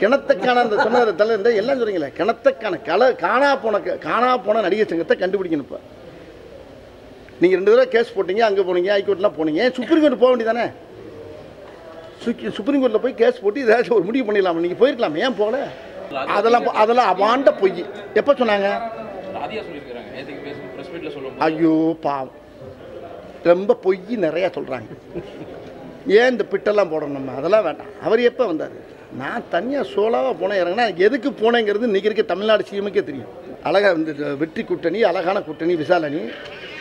கிணத்துக்கான அந்த சொன்ன தலை எல்லாம் சொல்றீங்களே, கிணத்துக்கான காணா போன நடிகர் சங்கத்தை கண்டுபிடிக்கணும். இப்போ நீங்கள் 2 தடவை கேஸ் போட்டீங்க, அங்கே போனீங்க, ஹைகோர்ட்லாம் போனீங்க, சுப்ரீம் கோர்ட் போக வேண்டியதானே? சுப்ரீம் கோர்ட்டில் போய் கேஸ் போட்டு ஏதாச்சும் ஒரு முடிவு பண்ணிடலாம். நீங்கள் போயிருக்கலாம், ஏன் போகல? அதெல்லாம் அவாண்ட பொய். எப்போ சொன்னாங்க? ஐயோ பாவம், ரொம்ப பொய் நிறையா சொல்கிறாங்க. ஏன் இந்த பிட்டெல்லாம் போடணும்? நம்ம அதெல்லாம் வேண்டாம். அவர் எப்போ வந்தார்? நான் தனியாக சோலாவாக போனேன், இறங்கினா எதுக்கு போனேங்கிறது இன்றைக்கி இருக்க தமிழ்நாடு சிஎமுக்கே தெரியும். அழகாக வந்து வெற்றி கூட்டணி, அழகான கூட்டணி, விசாலணி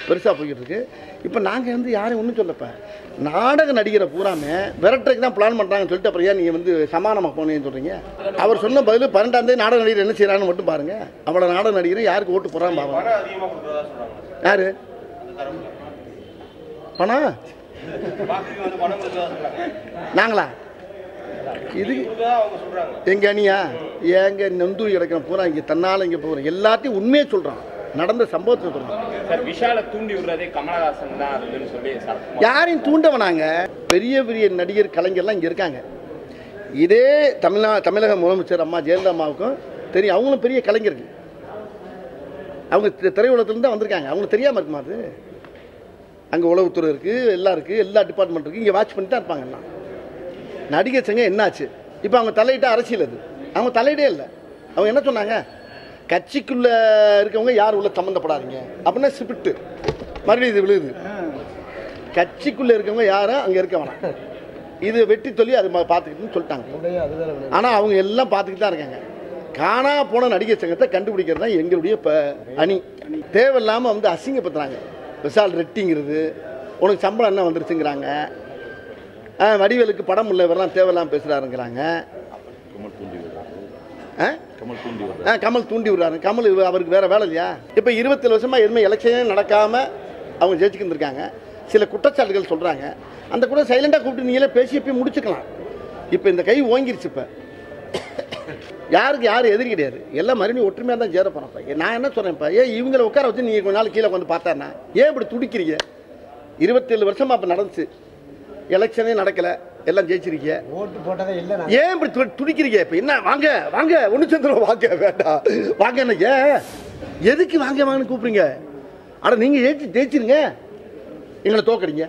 பெருசாக போய்கிட்டு இருக்கு. இப்போ நாங்கள் வந்து யாரையும் ஒன்றும் சொல்லப்ப, நாடக நடிகரை பூராமே விரட்டுறதுக்கு தான் பிளான் பண்ணுறாங்கன்னு சொல்லிட்டு அப்புறம் ஏன் நீங்கள் வந்து சமானமாக போனேன்னு சொல்கிறீங்க? அவர் சொன்ன பதில் 12ஆம் தேதி நாடக நடிகர் என்ன செய்கிறான்னு மட்டும் பாருங்கள். அவ்வளோ நாடக நடிகரை யாருக்கு ஓட்டு போகிறான்னு பாருங்க. யார் பணம்? நாங்களா? இது எங்கள் அணியா? ஏங்க நொந்து கிடக்கிற பூரா இங்கே தன்னால் இங்கே போகிறோம். எல்லாத்தையும் உண்மையை சொல்கிறோம், நடந்த சம்பவத்தை சொல்கிறோம். யாரையும் தூண்ட வேணாங்க. பெரிய பெரிய நடிகர் கலைஞர்லாம் இங்கே இருக்காங்க. இதே தமிழக முதலமைச்சர் அம்மா ஜெயலலிதா அம்மாவுக்கும் தெரியும். அவங்களும் பெரிய கலைஞர்கள். அவங்க திரையுலகத்துலேருந்து தான் வந்திருக்காங்க. அவங்களுக்கு தெரியாமல் இருக்குமா? அது அங்கே உளவுத்துறை இருக்குது, எல்லாம் இருக்குது, எல்லா டிபார்ட்மெண்ட் இருக்குது. இங்கே வாட்ச் பண்ணிட்டு தான் இருப்பாங்க எல்லாம். நடிகர் சங்கம் என்னாச்சு? இப்போ அவங்க தலையிட்ட அரசியல். அது அவங்க தலையிடே இல்லை. அவங்க என்ன சொன்னாங்க? கட்சிக்குள்ளே இருக்கவங்க யார் உள்ள சம்மந்தப்படாதீங்க அப்படின்னா சிப்பிட்டு மறுபடியும் இது விழுது. கட்சிக்குள்ளே இருக்கவங்க யாரும் அங்கே இருக்க வேணாம், இது வெட்டி சொல்லி அது பார்த்துக்கிட்டுன்னு சொல்லிட்டாங்க. ஆனால் அவங்க எல்லாம் பார்த்துக்கிட்டு தான் இருக்காங்க. காணா போன நடிகர் சங்கத்தை கண்டுபிடிக்கிறது தான் எங்களுடைய அணி. தேவையில்லாமல் வந்து அசிங்கப்படுத்துறாங்க. விஷால் ரெட்டிங்கிறது, உனக்கு சம்பளம் என்ன வந்துருச்சுங்கிறாங்க. வடிவேலுக்கு படம் இல்லை, இவரெல்லாம் தேவையில்லாமல் பேசுகிறாருங்கிறாங்க. கமல் தூண்டி விடுறாரு. கமல் அவருக்கு வேற வேலை இல்லையா? இப்போ 27 வருஷமா எதுவுமே எலெக்ஷனே நடக்காமல் அவங்க ஜெயிச்சுக்கு இருந்திருக்காங்க. சில குற்றச்சாட்டுகள் சொல்கிறாங்க. அந்த கூட சைலண்டாக கூப்பிட்டு நீங்களே பேசி போய் முடிச்சுக்கலாம். இப்போ இந்த கை ஓங்கிருச்சு. இப்போ யாருக்கு யாரும் எதிரி கிடையாது, எல்லாம் மறுபடியும் ஒற்றுமையாக தான் சேர போகிறோம். நான் என்ன சொல்கிறேன், இப்போ ஏன் இவங்களை உட்கார வச்சு நீங்கள் கொஞ்ச நாள் கீழே வந்து பார்த்தாருன்னா ஏன் இப்படி துடிக்கிறீங்க? 27 வருஷமா இப்போ நடந்துச்சு, எலெக்ஷனே நடக்கலை, எல்லாம் ஜெயிச்சிருக்கீங்க, ஓட்டு போட்டதே இல்லை. ஏன் இப்படி துடிக்கிறீங்க? இப்போ என்ன? வாங்க வாங்க ஒன்று சேர்ந்துடும், வாங்க வேண்டாம் வாங்க. என்ன ஏன் எதுக்கு வாங்க வாங்கன்னு கூப்பிடுங்க? ஆனால் நீங்கள் ஜெயிச்சிருங்க, எங்களை தோக்கடிங்க.